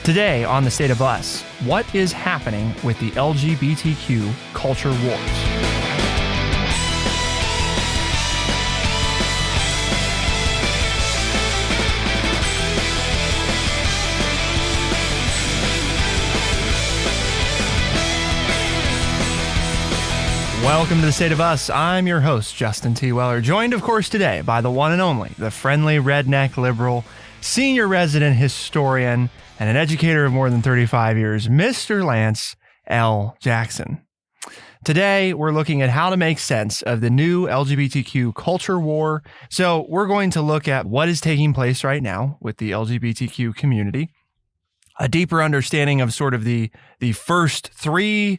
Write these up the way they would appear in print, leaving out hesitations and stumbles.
Today on The State of Us, what is happening with the LGBTQ culture wars? Welcome to The State of Us. I'm your host, Justin T. Weller, joined, of course, today by the one and only, the friendly redneck liberal, senior resident historian, and an educator of more than 35 years, Mr. Lance L. Jackson. Today, we're looking at how to make sense of the new LGBTQ culture war. So we're going to look at what is taking place right now with the LGBTQ community, a deeper understanding of sort of the first three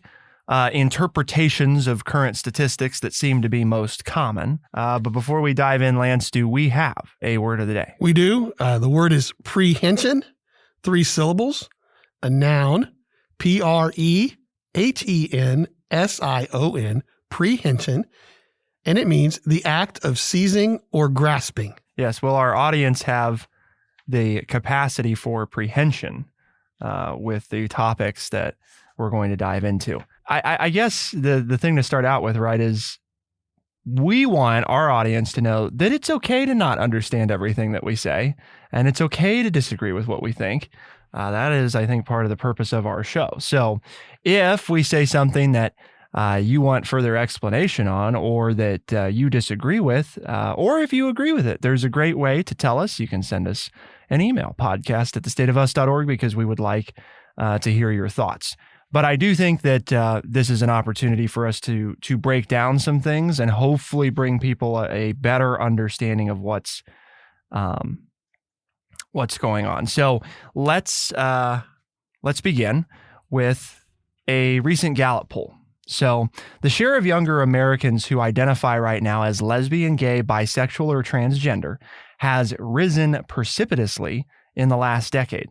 interpretations of current statistics that seem to be most common. But before we dive in, Lance, do we have a word of the day? We do. The word is prehension, 3 syllables, a noun, prehension, prehension, and it means the act of seizing or grasping. Yes, well, our audience have the capacity for prehension with the topics that we're going to dive into. I guess the thing to start out with, right, is we want our audience to know that it's okay to not understand everything that we say, and it's okay to disagree with what we think. That is, I think, part of the purpose of our show. So if we say something that you want further explanation on, or that you disagree with, or if you agree with it, there's a great way to tell us. You can send us an email, podcast@thestateofus.org, because we would like to hear your thoughts. But I do think that this is an opportunity for us to break down some things and hopefully bring people a better understanding of what's going on. So let's begin with a recent Gallup poll. So the share of younger Americans who identify right now as lesbian, gay, bisexual, or transgender has risen precipitously in the last decade.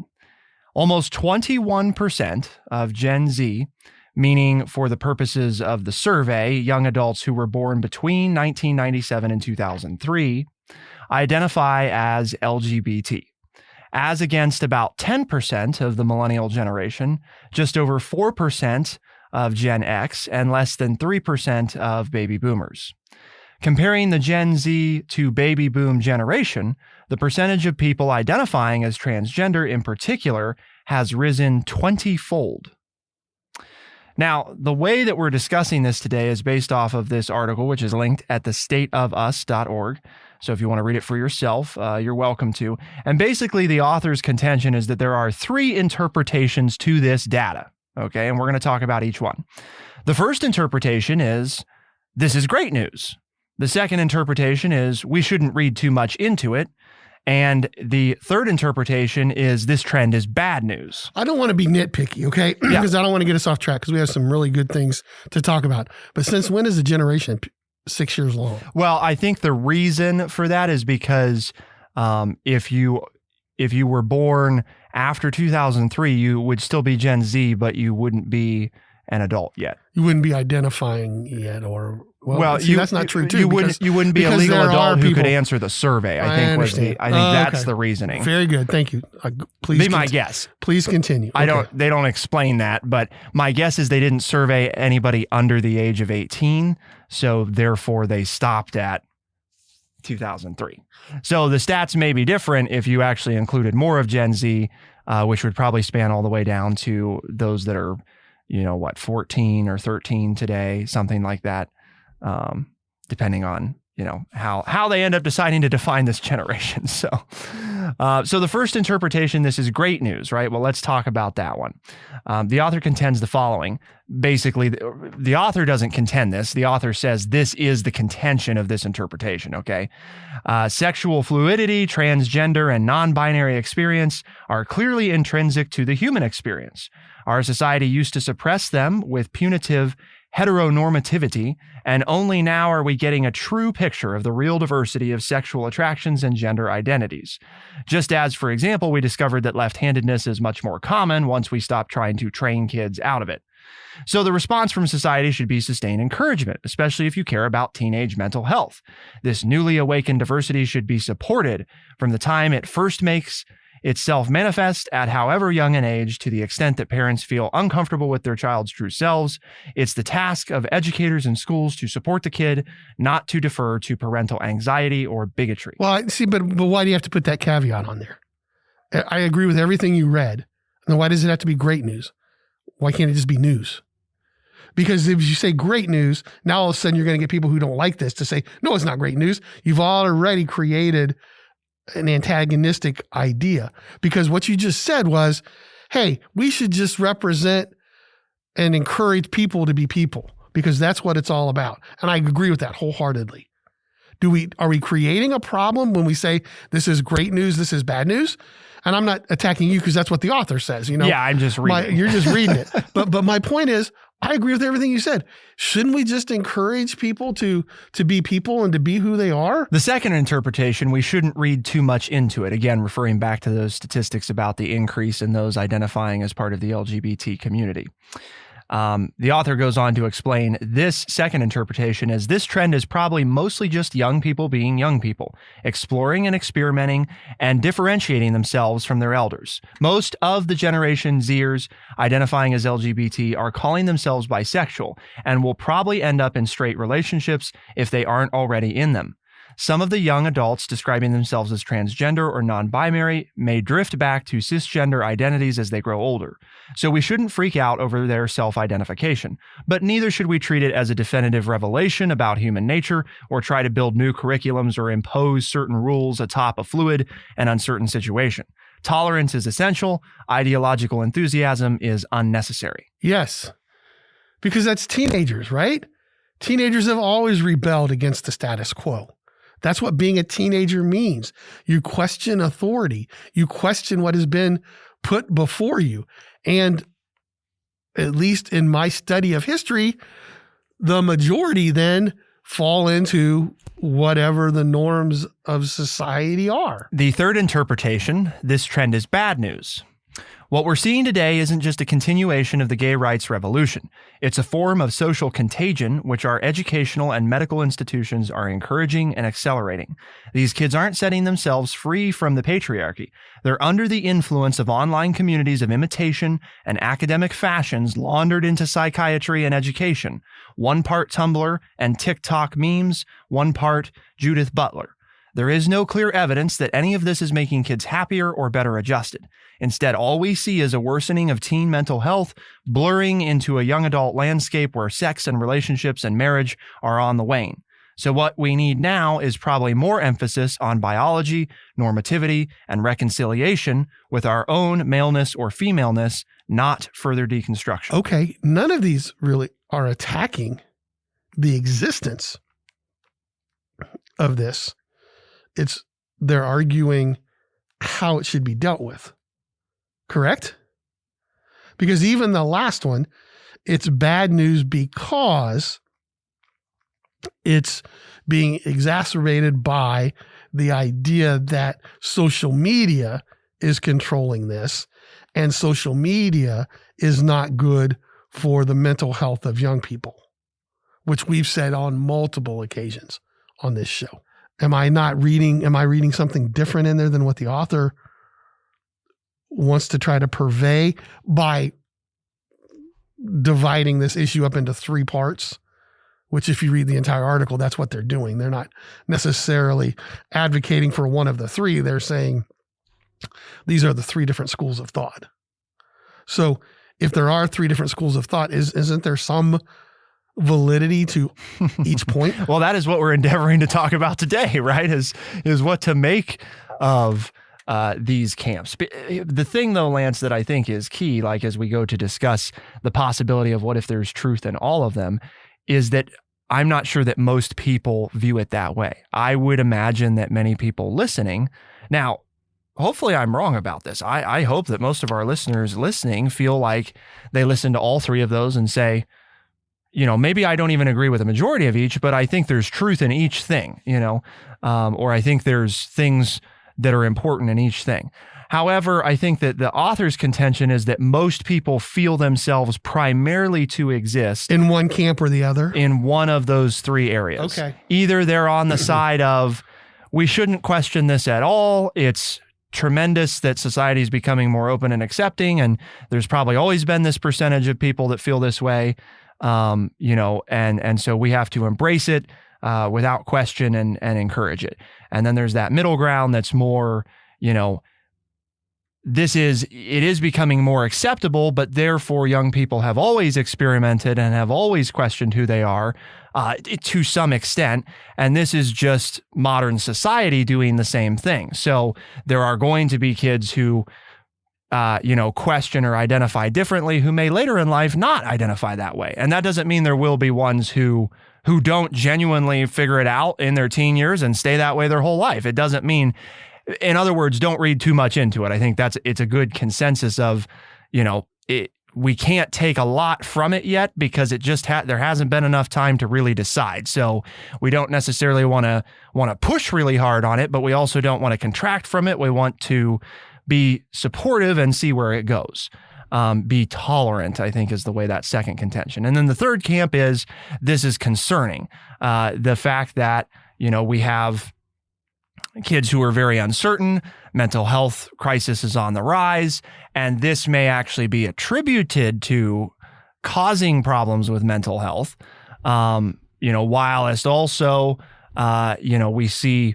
Almost 21% of Gen Z, meaning for the purposes of the survey, young adults who were born between 1997 and 2003, identify as LGBT, as against about 10% of the millennial generation, just over 4% of Gen X, and less than 3% of baby boomers. Comparing the Gen Z to baby boom generation, the percentage of people identifying as transgender in particular has risen 20-fold. Now, the way that we're discussing this today is based off of this article, which is linked at thestateofus.org. So if you want to read it for yourself, you're welcome to. And basically, the author's contention is that there are 3 interpretations to this data. Okay, and we're going to talk about each one. The first interpretation is, this is great news. The second interpretation is, we shouldn't read too much into it. And the third interpretation is, this trend is bad news. I don't want to be nitpicky, okay? Because I don't want to get us off track, because we have some really good things to talk about. But since when is the generation 6 years long? Well, I think the reason for that is because if you were born after 2003, you would still be Gen Z, but you wouldn't be an adult yet. You wouldn't be identifying yet, or that's not true too. You wouldn't be a legal adult who could answer the survey. I think that's the reasoning. Very good, thank you. Please be my guess. Please continue. They don't explain that, but my guess is they didn't survey anybody under the age of 18, so therefore they stopped at 2003. So the stats may be different if you actually included more of Gen Z, which would probably span all the way down to those that are, 14 or 13 today, something like that, depending on, how they end up deciding to define this generation. So the first interpretation, this is great news, right? Well, let's talk about that one. The author contends the following. Basically, the author doesn't contend this. The author says this is the contention of this interpretation, okay? Sexual fluidity, transgender, and non-binary experience are clearly intrinsic to the human experience. Our society used to suppress them with punitive heteronormativity, and only now are we getting a true picture of the real diversity of sexual attractions and gender identities. Just as, for example, we discovered that left-handedness is much more common once we stopped trying to train kids out of it. So the response from society should be sustained encouragement, especially if you care about teenage mental health. This newly awakened diversity should be supported from the time it first makes It's self-manifest at however young an age to the extent that parents feel uncomfortable with their child's true selves. It's the task of educators and schools to support the kid, not to defer to parental anxiety or bigotry. Well, see, but why do you have to put that caveat on there? I agree with everything you read. Then why does it have to be great news? Why can't it just be news? Because if you say great news, now all of a sudden you're going to get people who don't like this to say, no, it's not great news. You've already created an antagonistic idea. Because what you just said was, hey, we should just represent and encourage people to be people, because that's what it's all about. And I agree with that wholeheartedly. Are we creating a problem when we say this is great news, this is bad news? And I'm not attacking you because that's what the author says, Yeah, I'm just reading. You're just reading it. But my point is, I agree with everything you said. Shouldn't we just encourage people to be people and to be who they are? The second interpretation, we shouldn't read too much into it. Again, referring back to those statistics about the increase in those identifying as part of the LGBT community. The author goes on to explain this second interpretation as this trend is probably mostly just young people being young people, exploring and experimenting and differentiating themselves from their elders. Most of the Generation Zers identifying as LGBT are calling themselves bisexual and will probably end up in straight relationships if they aren't already in them. Some of the young adults describing themselves as transgender or non-binary may drift back to cisgender identities as they grow older. So we shouldn't freak out over their self-identification, but neither should we treat it as a definitive revelation about human nature or try to build new curriculums or impose certain rules atop a fluid and uncertain situation. Tolerance is essential. Ideological enthusiasm is unnecessary. Yes, because that's teenagers, right? Teenagers have always rebelled against the status quo. That's what being a teenager means. You question authority. You question what has been put before you. And at least in my study of history, the majority then fall into whatever the norms of society are. The third interpretation, this trend is bad news. What we're seeing today isn't just a continuation of the gay rights revolution. It's a form of social contagion, which our educational and medical institutions are encouraging and accelerating. These kids aren't setting themselves free from the patriarchy. They're under the influence of online communities of imitation and academic fashions laundered into psychiatry and education. 1 part Tumblr and TikTok memes, 1 part Judith Butler. There is no clear evidence that any of this is making kids happier or better adjusted. Instead, all we see is a worsening of teen mental health, blurring into a young adult landscape where sex and relationships and marriage are on the wane. So what we need now is probably more emphasis on biology, normativity, and reconciliation with our own maleness or femaleness, not further deconstruction. Okay, none of these really are attacking the existence of this. They're arguing how it should be dealt with. Correct? Because even the last one, it's bad news because it's being exacerbated by the idea that social media is controlling this, and social media is not good for the mental health of young people, which we've said on multiple occasions on this show. Am I reading something different in there than what the author wants to try to purvey by dividing this issue up into 3 parts, which if you read the entire article, that's what they're doing. They're not necessarily advocating for one of the 3. They're saying these are the 3 different schools of thought. So if there are 3 different schools of thought, isn't there some validity to each point? Well, that is what we're endeavoring to talk about today, right? Is what to make of these camps. The thing though, Lance, that I think is key, like as we go to discuss the possibility of what if there's truth in all of them, is that I'm not sure that most people view it that way. I would imagine that many people listening, now, hopefully I'm wrong about this. I hope that most of our listeners listening feel like they listen to all 3 of those and say, maybe I don't even agree with the majority of each, but I think there's truth in each thing, or I think there's things that are important in each thing. However, I think that the author's contention is that most people feel themselves primarily to exist in one camp or the other, in one of those 3 areas. Okay. Either they're on the side of, we shouldn't question this at all. It's tremendous that society is becoming more open and accepting, and there's probably always been this percentage of people that feel this way, and so we have to embrace it without question and encourage it. And then there's that middle ground that's more, it is becoming more acceptable, but therefore young people have always experimented and have always questioned who they are to some extent. And this is just modern society doing the same thing. So there are going to be kids who, question or identify differently, who may later in life not identify that way. And that doesn't mean there will be ones who don't genuinely figure it out in their teen years and stay that way their whole life. It doesn't mean, in other words, don't read too much into it. I think it's a good consensus of, we can't take a lot from it yet because it just there hasn't been enough time to really decide. So we don't necessarily want to push really hard on it, but we also don't want to contract from it. We want to be supportive and see where it goes. Be tolerant, I think, is the way that second contention. And then the third camp is, this is concerning. The fact that, we have kids who are very uncertain, mental health crisis is on the rise, and this may actually be attributed to causing problems with mental health. Whilst also, we see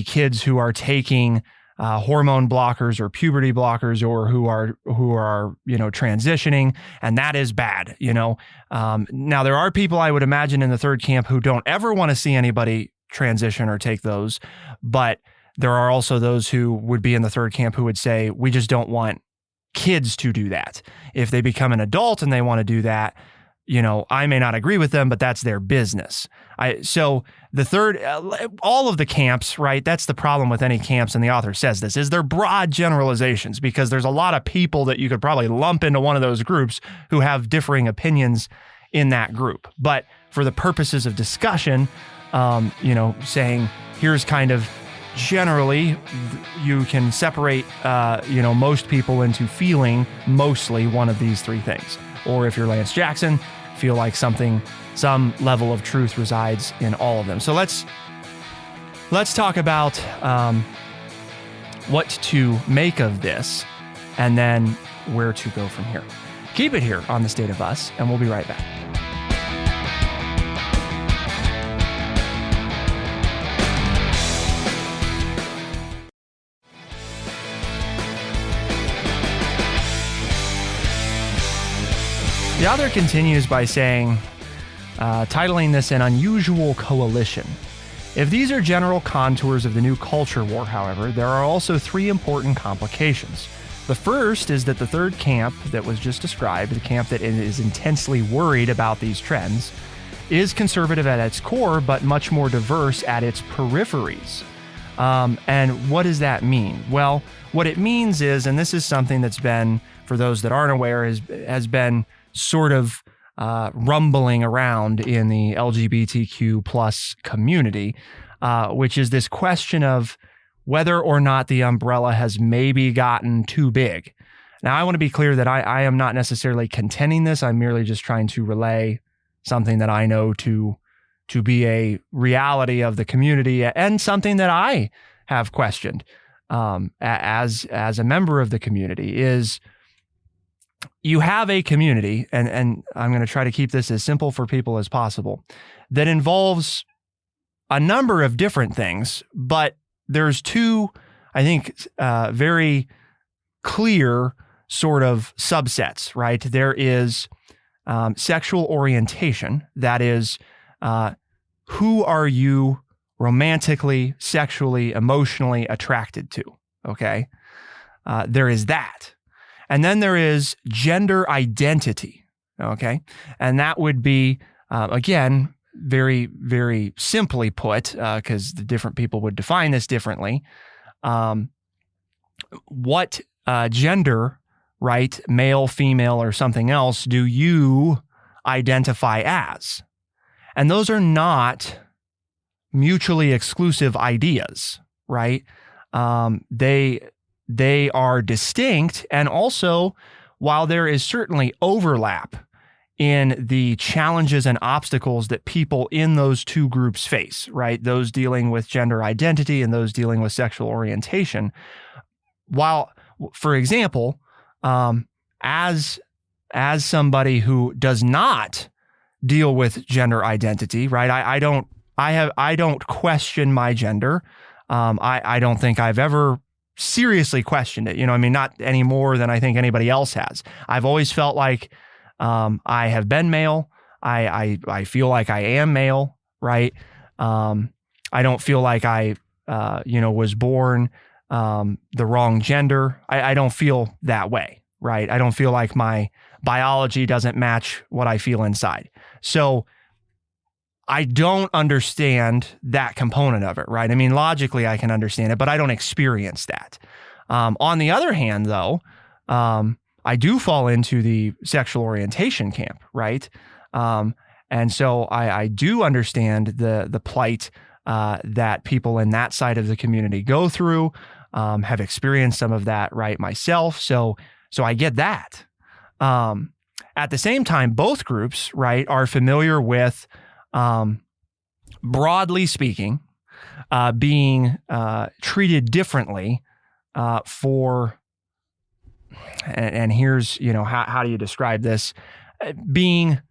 kids who are taking hormone blockers or puberty blockers, or who are transitioning, and that is bad. Now there are people, I would imagine, in the third camp who don't ever want to see anybody transition or take those, but there are also those who would be in the third camp who would say, we just don't want kids to do that. If they become an adult and they want to do that, I may not agree with them, but that's their business. So the third, all of the camps, right? That's the problem with any camps, and the author says this, is they're broad generalizations, because there's a lot of people that you could probably lump into one of those groups who have differing opinions in that group. But for the purposes of discussion, saying here's kind of generally, you can separate, most people into feeling mostly one of these three things. Or if you're Lance Jackson, feel like some level of truth resides in all of them. So let's talk about what to make of this, and then where to go from here. Keep it here on The State of Us, and we'll be right back. The author continues by saying, titling this An Unusual Coalition. If these are general contours of the new culture war, however, there are also three important complications. The first is that the third camp that was just described, the camp that is intensely worried about these trends, is conservative at its core, but much more diverse at its peripheries. And what does that mean? Well, what it means is, and this is something that's been, for those that aren't aware, has been sort of rumbling around in the LGBTQ plus community, which is this question of whether or not the umbrella has maybe gotten too big. Now, I want to be clear that I am not necessarily contending this. I'm merely just trying to relay something that I know to be a reality of the community, and something that I have questioned as a member of the community is, you have a community, and I'm going to try to keep this as simple for people as possible, that involves a number of different things, but there's two, I think, very clear sort of subsets, right? There is sexual orientation, that is, who are you romantically, sexually, emotionally attracted to, okay? There is that. And then there is gender identity, okay? And that would be, again, very, very simply put, because the different people would define this differently, what gender, right, male, female, or something else, do you identify as? And those are not mutually exclusive ideas, right? They are distinct, and also, while there is certainly overlap in the challenges and obstacles that people in those two groups face, right? Those dealing with gender identity and those dealing with sexual orientation, while, for example, as somebody who does not deal with gender identity, right? I don't question my gender. I don't think I've ever seriously questioned it. I mean, not any more than I think anybody else has. I've always felt like I have been male. I feel like I am male, right? I don't feel like I was born the wrong gender. I don't feel that way, right? I don't feel like my biology doesn't match what I feel inside. So I don't understand that component of it, right? I mean, logically I can understand it, but I don't experience that. On the other hand, though, I do fall into the sexual orientation camp, right? And so I do understand the plight that people in that side of the community go through, have experienced some of that, right, myself. So I get that. At the same time, both groups, right, are familiar with, broadly speaking, being treated differently for, and here's, how do you describe this? Being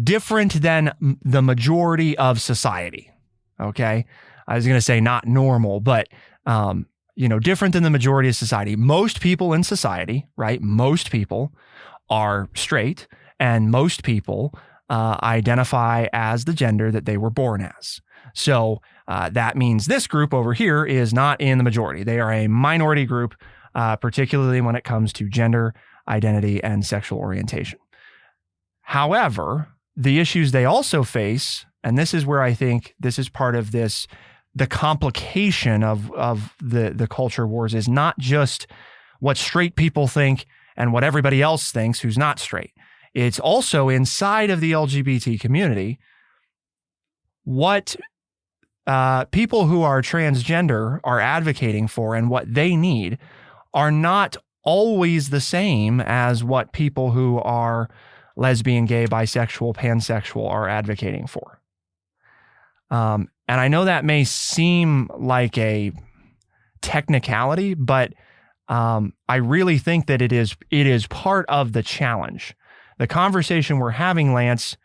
different than the majority of society. Okay. I was going to say not normal, but, different than the majority of society. Most people in society, right? Most people are straight, and most people identify as the gender that they were born as. So that means this group over here is not in the majority. They are a minority group, particularly when it comes to gender identity and sexual orientation. However, the issues they also face, and this is where I think this is part of this, the complication of the culture wars, is not just what straight people think and what everybody else thinks who's not straight. It's also inside of the LGBT community, what people who are transgender are advocating for and what they need are not always the same as what people who are lesbian, gay, bisexual, pansexual are advocating for. And I know that may seem like a technicality, but I really think that it is part of the challenge. The conversation we're having, Lance,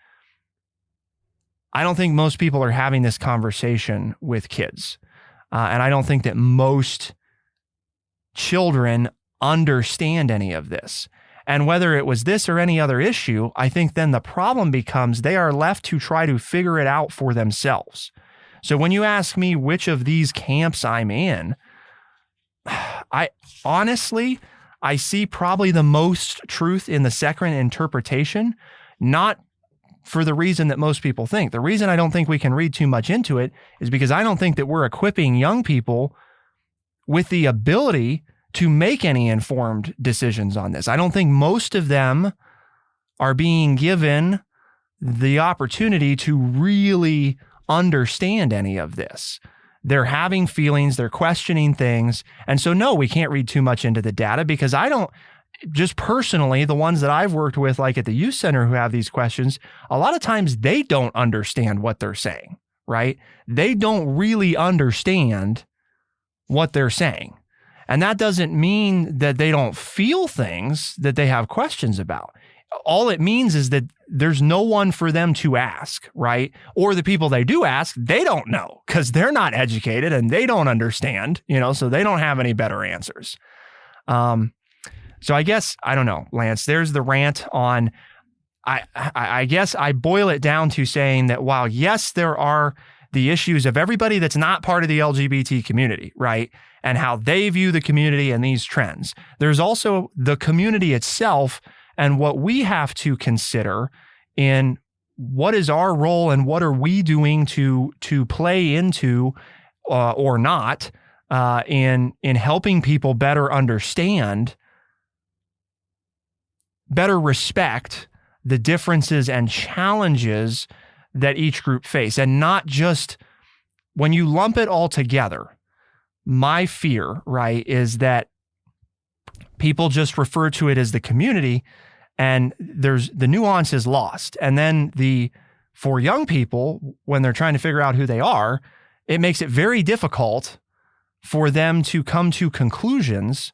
I don't think most people are having this conversation with kids. And I don't think that most children understand any of this. And whether it was this or any other issue, I think then the problem becomes they are left to try to figure it out for themselves. So when you ask me which of these camps I'm in, I see probably the most truth in the second interpretation, not for the reason that most people think. The reason I don't think we can read too much into it is because I don't think that we're equipping young people with the ability to make any informed decisions on this. I don't think most of them are being given the opportunity to really understand any of this. They're having feelings, they're questioning things. And so, no, we can't read too much into the data because I don't, just personally, the ones that I've worked with, like at the youth center who have these questions, a lot of times they don't understand what they're saying, right? They don't really understand what they're saying. And that doesn't mean that they don't feel things that they have questions about. All it means is that there's no one for them to ask, right? Or the people they do ask, they don't know because they're not educated and they don't understand, so they don't have any better answers. So I guess, I don't know, Lance, there's the rant on, I guess I boil it down to saying that while, yes, there are the issues of everybody that's not part of the LGBT community, right? And how they view the community and these trends. There's also the community itself and what we have to consider in what is our role and what are we doing to play into or not in helping people better understand, better respect the differences and challenges that each group face. And not just when you lump it all together, my fear, right, is that people just refer to it as the community and there's the nuance is lost. And then for young people, when they're trying to figure out who they are, it makes it very difficult for them to come to conclusions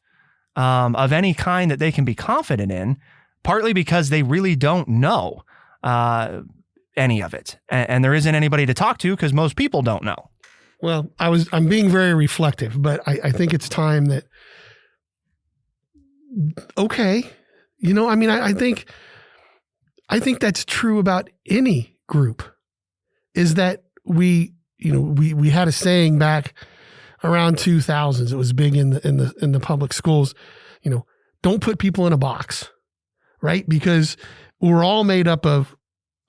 of any kind that they can be confident in, partly because they really don't know any of it. And there isn't anybody to talk to because most people don't know. Well, I'm being very reflective, but I think it's time that, okay, I think that's true about any group, is that we had a saying back around 2000s. It was big in the public schools, don't put people in a box, right? Because we're all made up of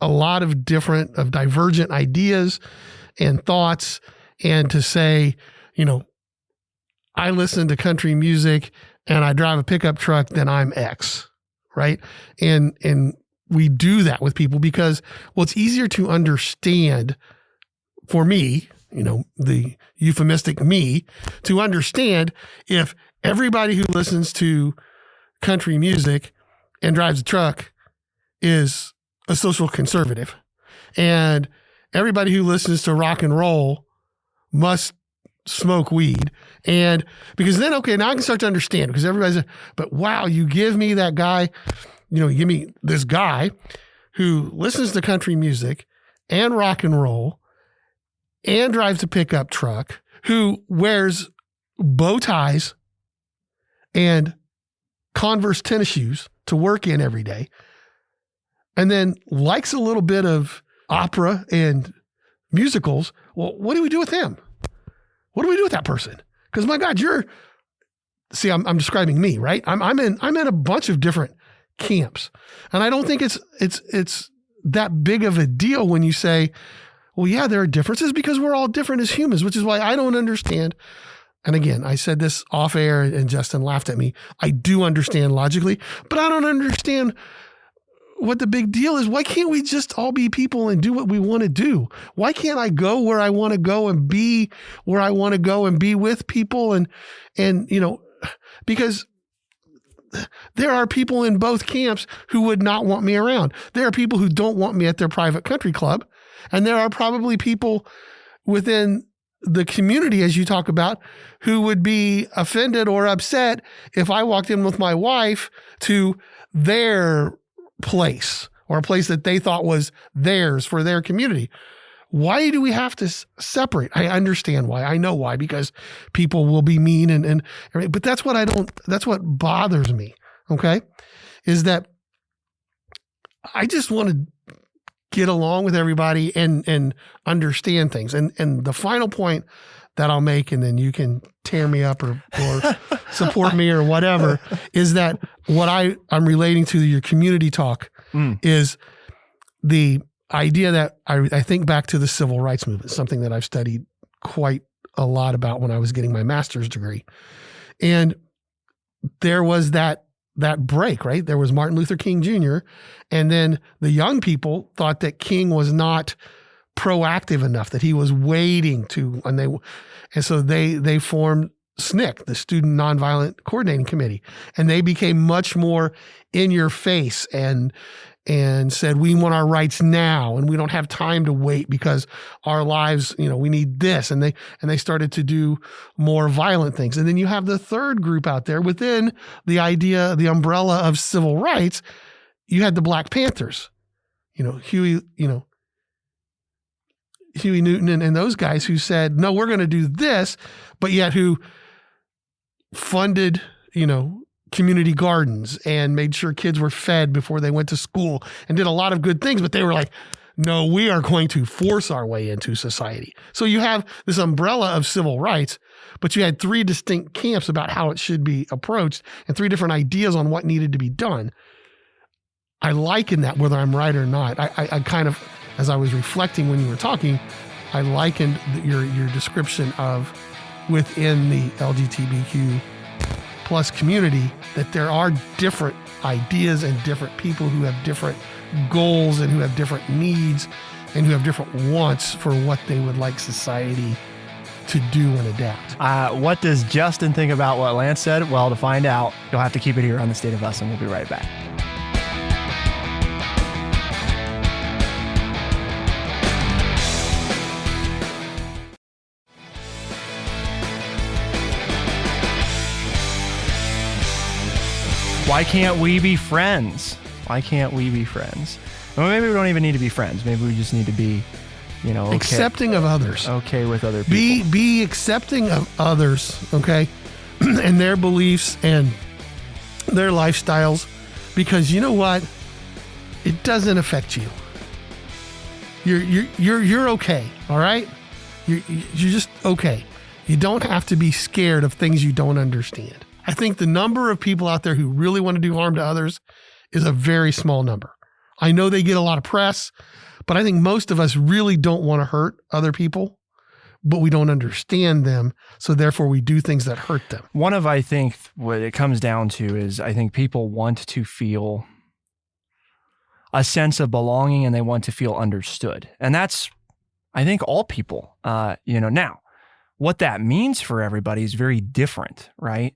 a lot of divergent ideas and thoughts. And to say, I listen to country music and I drive a pickup truck, then I'm X, right? And we do that with people because, well, it's easier to understand for me, the euphemistic me, to understand if everybody who listens to country music and drives a truck is a social conservative, and everybody who listens to rock and roll must smoke weed. And because then, okay, now I can start to understand, because everybody's, but wow, you give me that guy, you give me this guy who listens to country music and rock and roll and drives a pickup truck, who wears bow ties and Converse tennis shoes to work in every day, and then likes a little bit of opera and musicals. Well, what do we do with him? What do we do with that person? Because my God, I'm describing me, right? I'm in a bunch of different camps, and I don't think it's that big of a deal when you say, well, yeah, there are differences, because we're all different as humans, which is why I don't understand. And again, I said this off air and Justin laughed at me. I do understand logically, but I don't understand what the big deal is. Why can't we just all be people and do what we want to do? Why can't I go where I want to go and be where I want to go and be with people? And because there are people in both camps who would not want me around. There are people who don't want me at their private country club. And there are probably people within the community, as you talk about, who would be offended or upset if I walked in with my wife to their place, or a place that they thought was theirs for their community. Why do we have to separate? I understand why. I know why, because people will be mean but that's what bothers me. Okay. Is that I just want to get along with everybody and understand things. And the final point that I'll make, and then you can tear me up or support me or whatever, is that what I'm relating to your community talk is the idea that I think back to the civil rights movement, something that I've studied quite a lot about when I was getting my master's degree. And there was that break, right? There was Martin Luther King Jr. And then the young people thought that King was not proactive enough, that he was waiting to, and so they formed SNCC, the Student Nonviolent Coordinating Committee, and they became much more in your face and said, we want our rights now, and we don't have time to wait because our lives, we need this. And they started to do more violent things. And then you have the third group out there within the idea, the umbrella of civil rights. You had the Black Panthers, Huey Newton and those guys who said, no, we're going to do this, but yet who funded, community gardens and made sure kids were fed before they went to school and did a lot of good things, but they were like, no, we are going to force our way into society. So you have this umbrella of civil rights, but you had three distinct camps about how it should be approached and three different ideas on what needed to be done. I liken that, whether I'm right or not. I kind of, as I was reflecting when you were talking, I likened your description of within the LGBTQ plus community that there are different ideas and different people who have different goals and who have different needs and who have different wants for what they would like society to do and adapt. What does Justin think about what Lance said? Well, to find out, you'll have to keep it here on The State of Us, and we'll be right back. Why can't we be friends? Why can't we be friends? Well, maybe we don't even need to be friends. Maybe we just need to be, okay, accepting of others. Okay with other people. Be accepting of others, okay? And their beliefs and their lifestyles, because you know what? It doesn't affect you. You're okay, all right? You're just okay. You don't have to be scared of things you don't understand. I think the number of people out there who really want to do harm to others is a very small number. I know they get a lot of press, but I think most of us really don't want to hurt other people, but we don't understand them. So therefore we do things that hurt them. One of, I think, what it comes down to is I think people want to feel a sense of belonging and they want to feel understood. And that's, I think, all people, now what that means for everybody is very different, right?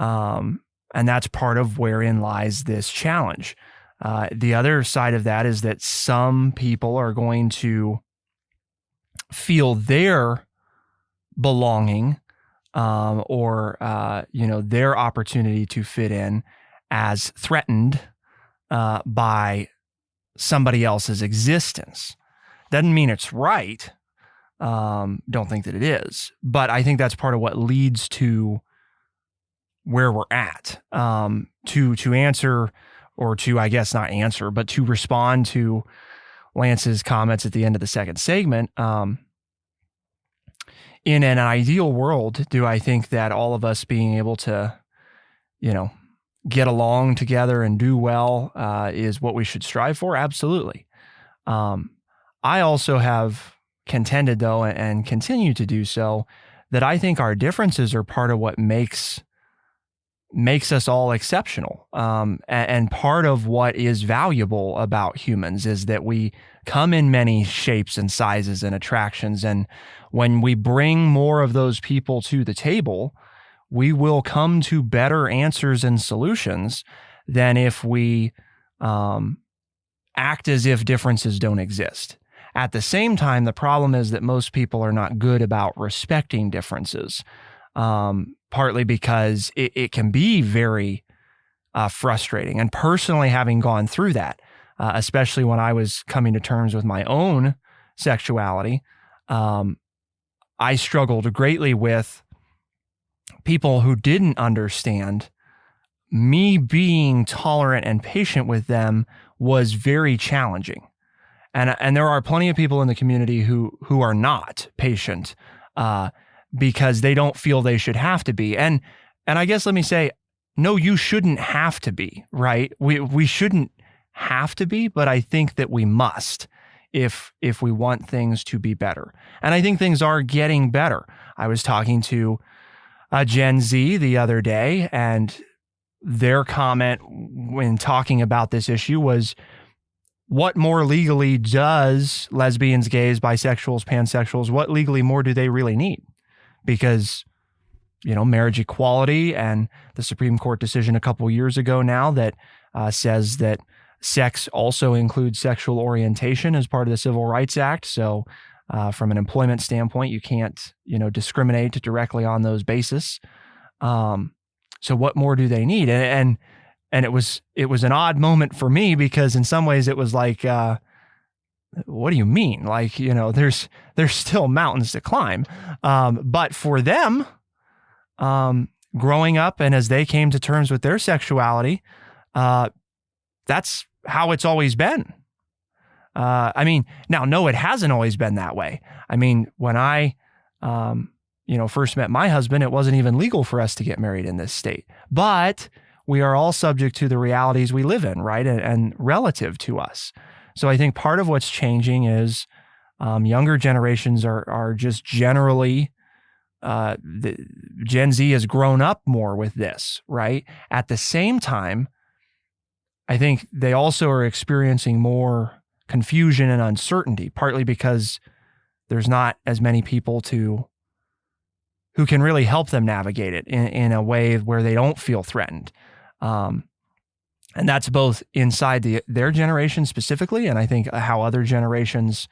And that's part of wherein lies this challenge. The other side of that is that some people are going to feel their belonging or their opportunity to fit in as threatened by somebody else's existence. Doesn't mean it's right. Don't think that it is. But I think that's part of what leads to where we're at. To answer, or to, I guess not answer, but to respond to Lance's comments at the end of the second segment, in an ideal world, do I think that all of us being able to, get along together and do well is what we should strive for? Absolutely. I also have contended, though, and continue to do so, that I think our differences are part of what makes us all exceptional. And part of what is valuable about humans is that we come in many shapes and sizes and attractions. And when we bring more of those people to the table, we will come to better answers and solutions than if we act as if differences don't exist. At the same time, the problem is that most people are not good about respecting differences. Partly because it can be very frustrating. And personally, having gone through that, especially when I was coming to terms with my own sexuality, I struggled greatly with people who didn't understand. Me being tolerant and patient with them was very challenging. And there are plenty of people in the community who are not patient, because they don't feel they should have to be. And I guess let me say, no, you shouldn't have to be, right? We shouldn't have to be, but I think that we must if we want things to be better. And I think things are getting better. I was talking to Gen Z the other day, and their comment when talking about this issue was, what more legally does lesbians, gays, bisexuals, pansexuals, what legally more do they really need? Because, marriage equality and the Supreme Court decision a couple years ago now that says that sex also includes sexual orientation as part of the Civil Rights Act. So from an employment standpoint, you can't, discriminate directly on those basis. So what more do they need? And it was an odd moment for me, because in some ways it was like, what do you mean? Like, there's still mountains to climb. But for them, growing up and as they came to terms with their sexuality, that's how it's always been. No, it hasn't always been that way. When I, first met my husband, it wasn't even legal for us to get married in this state, but we are all subject to the realities we live in, right? And relative to us. So I think part of what's changing is younger generations are just generally, the Gen Z has grown up more with this, right? At the same time, I think they also are experiencing more confusion and uncertainty, partly because there's not as many people who can really help them navigate it in a way where they don't feel threatened. And that's both inside their generation specifically, and I think how other generations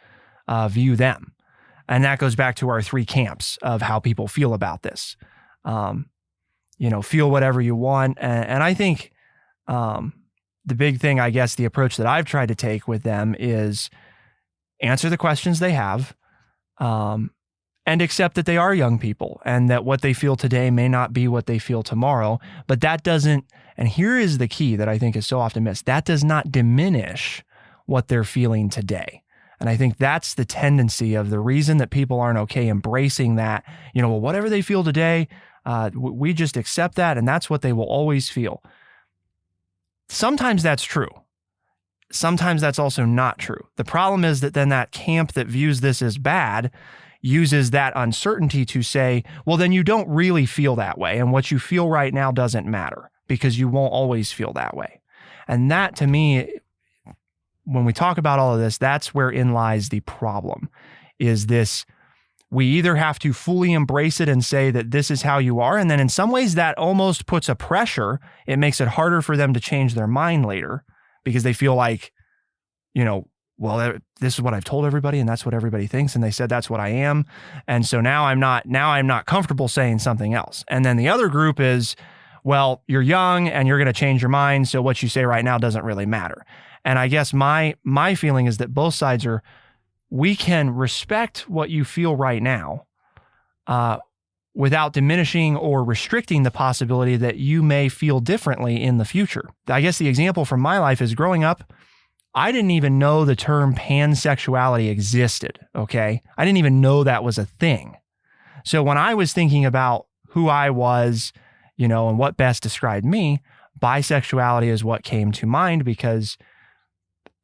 view them. And that goes back to our three camps of how people feel about this. Feel whatever you want. And I think The big thing, I guess, the approach that I've tried to take with them is answer the questions they have, and accept that they are young people and that what they feel today may not be what they feel tomorrow. But that doesn't, and here is the key that I think is so often missed, that does not diminish what they're feeling today. And I think that's the tendency of the reason that people aren't okay embracing that, well, whatever they feel today, we just accept that and that's what they will always feel. Sometimes that's true. Sometimes that's also not true. The problem is that then that camp that views this as bad uses that uncertainty to say, well, then you don't really feel that way. And what you feel right now doesn't matter because you won't always feel that way. And that, to me, when we talk about all of this, that's wherein lies the problem, is this, we either have to fully embrace it and say that this is how you are. And then in some ways that almost puts a pressure. It makes it harder for them to change their mind later because they feel like, well, this is what I've told everybody and that's what everybody thinks. And they said, that's what I am. And so now I'm not comfortable saying something else. And then the other group is, well, you're young and you're going to change your mind. So what you say right now doesn't really matter. And I guess my feeling is that both sides we can respect what you feel right now, without diminishing or restricting the possibility that you may feel differently in the future. I guess the example from my life is growing up, I didn't even know the term pansexuality existed, okay? I didn't even know that was a thing. So when I was thinking about who I was, and what best described me, bisexuality is what came to mind because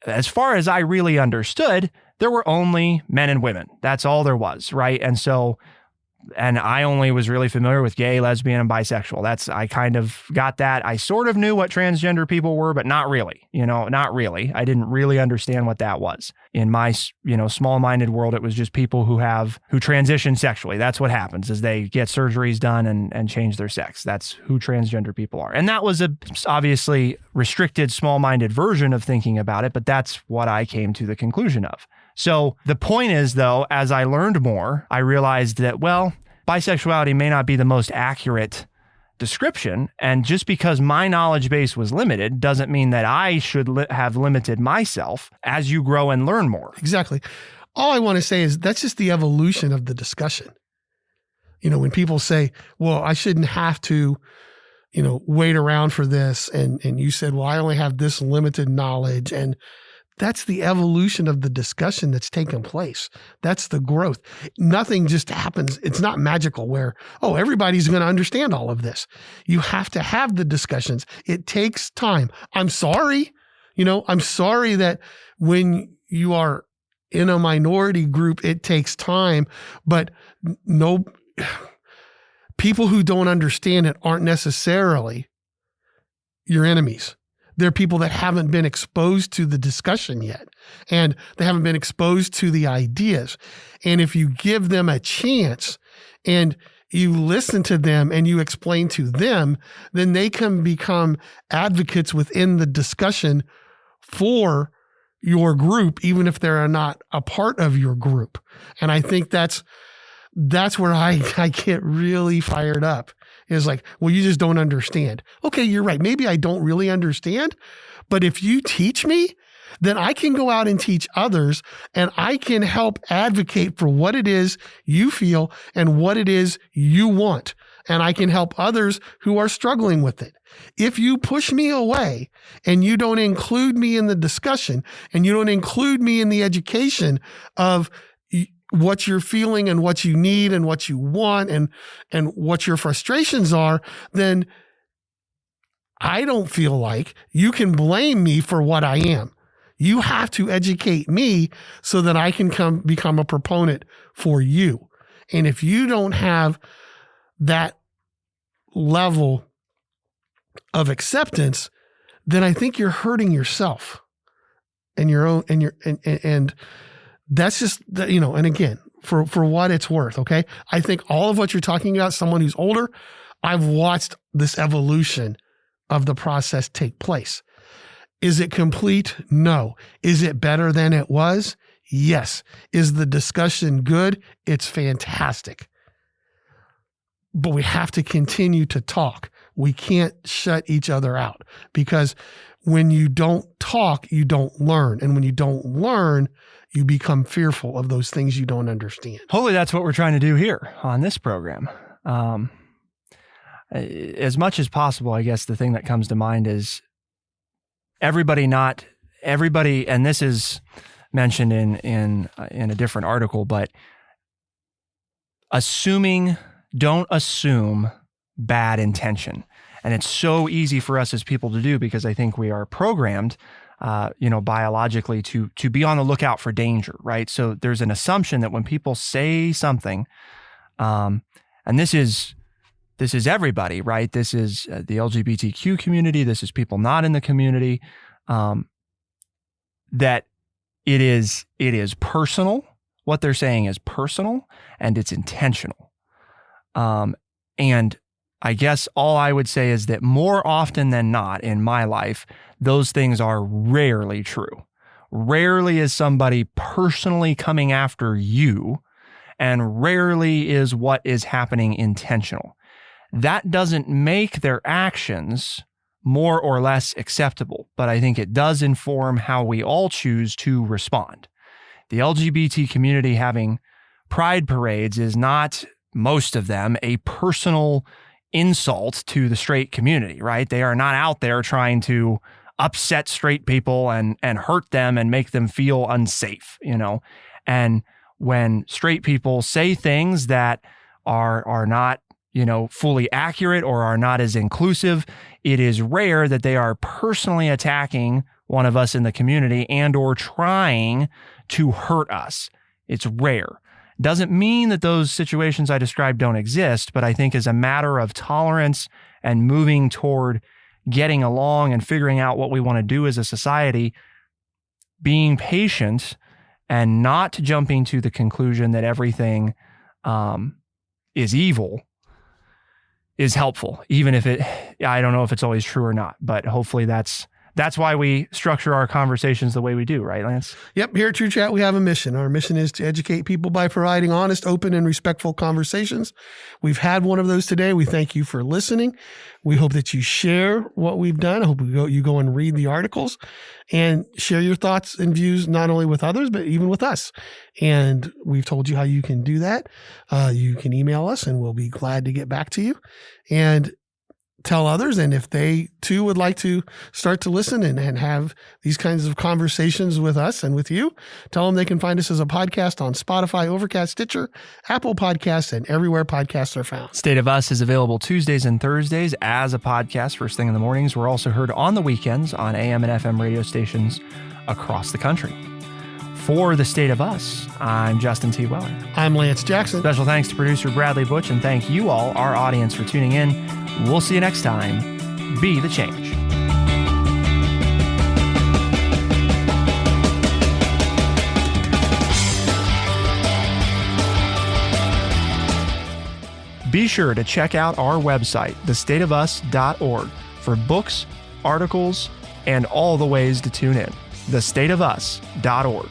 as far as I really understood, there were only men and women. That's all there was, right? And I only was really familiar with gay, lesbian, and bisexual. I kind of got that. I sort of knew what transgender people were, but not really, not really. I didn't really understand what that was. In my, small-minded world, it was just people who transition sexually. That's what happens is they get surgeries done and change their sex. That's who transgender people are. And that was a obviously restricted, small-minded version of thinking about it, but that's what I came to the conclusion of. So the point is, though, as I learned more, I realized that, well, bisexuality may not be the most accurate description. And just because my knowledge base was limited doesn't mean that I should have limited myself as you grow and learn more. Exactly. All I want to say is that's just the evolution of the discussion. When people say, well, I shouldn't have to, wait around for this. And you said, well, I only have this limited knowledge. And that's the evolution of the discussion that's taken place. That's the growth. Nothing just happens. It's not magical where, everybody's going to understand all of this. You have to have the discussions. It takes time. I'm sorry. I'm sorry that when you are in a minority group, it takes time, but no, people who don't understand it aren't necessarily your enemies. They're people that haven't been exposed to the discussion yet, and they haven't been exposed to the ideas. And if you give them a chance and you listen to them and you explain to them, then they can become advocates within the discussion for your group, even if they're not a part of your group. And I think that's where I get really fired up. Is like, well, you just don't understand. Okay, you're right. Maybe I don't really understand, but if you teach me, then I can go out and teach others and I can help advocate for what it is you feel and what it is you want. And I can help others who are struggling with it. If you push me away and you don't include me in the discussion and you don't include me in the education of what you're feeling and what you need and what you want and what your frustrations are, then I don't feel like you can blame me for what I am. You have to educate me so that I can become a proponent for you. And if you don't have that level of acceptance, then I think you're hurting yourself and your own and that's just, and again, for what it's worth, okay? I think all of what you're talking about, someone who's older, I've watched this evolution of the process take place. Is it complete? No. Is it better than it was? Yes. Is the discussion good? It's fantastic. But we have to continue to talk. we can't shut each other out, because when you don't talk, you don't learn. And when you don't learn, you become fearful of those things you don't understand. Hopefully that's what we're trying to do here on this program. As much as possible, I guess the thing that comes to mind is everybody, and this is mentioned in a different article, but don't assume bad intention. And it's so easy for us as people to do, because I think we are programmed, biologically to be on the lookout for danger, right? So there's an assumption that when people say something, and this is everybody, right? This is the LGBTQ community. This is people not in the community, that it is personal. What they're saying is personal and it's intentional. And I guess all I would say is that more often than not in my life, those things are rarely true. Rarely is somebody personally coming after you, and rarely is what is happening intentional. That doesn't make their actions more or less acceptable, but I think it does inform how we all choose to respond. The LGBT community having pride parades is not, most of them, a personal insult to the straight community, right? They are not out there trying to upset straight people and hurt them and make them feel unsafe, And when straight people say things that are not, fully accurate or are not as inclusive, it is rare that they are personally attacking one of us in the community and or trying to hurt us. It's rare. Doesn't mean that those situations I described don't exist, but I think as a matter of tolerance and moving toward getting along and figuring out what we want to do as a society, being patient and not jumping to the conclusion that everything is evil is helpful, even if I don't know if it's always true or not, but hopefully that's why we structure our conversations the way we do, right, Lance? Yep. Here at True Chat, we have a mission. Our mission is to educate people by providing honest, open, and respectful conversations. We've had one of those today. We thank you for listening. We hope that you share what we've done. I hope you go and read the articles and share your thoughts and views, not only with others, but even with us. And we've told you how you can do that. You can email us and we'll be glad to get back to you. And tell others. And if they too would like to start to listen and have these kinds of conversations with us and with you, tell them they can find us as a podcast on Spotify, Overcast, Stitcher, Apple Podcasts, and everywhere podcasts are found. State of Us is available Tuesdays and Thursdays as a podcast first thing in the mornings. We're also heard on the weekends on AM and FM radio stations across the country. For the State of Us, I'm Justin T. Weller. I'm Lance Jackson. Special thanks to producer Bradley Butch, and thank you all, our audience, for tuning in. We'll see you next time. Be the change. Be sure to check out our website, thestateofus.org, for books, articles, and all the ways to tune in. thestateofus.org.